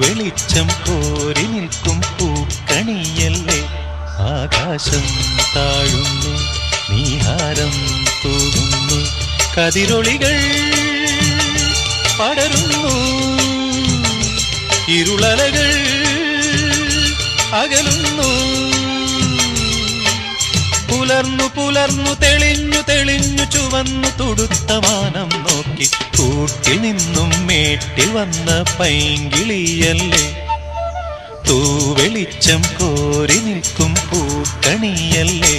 വെളിച്ചം കോരി നിൽക്കും പൂക്കണിയല്ലേ. ആകാശം താഴുന്നു, നീഹാരം തൂകുന്നു, കതിരൊളികൾ പടരുന്നു, ഇരുളലകൾ അകലുന്നു. പുലർന്നു പുലർന്നു തെളിഞ്ഞു തെളിഞ്ഞു ചുവന്നു തുടുത്ത മാനം നോക്കി കൂട്ടിൽ നിന്നും മേട്ടിൽ വന്ന പൈങ്കിളിയല്ലേ. തൂവെളിച്ചം കോരി നിൽക്കും പൂക്കണിയല്ലേ.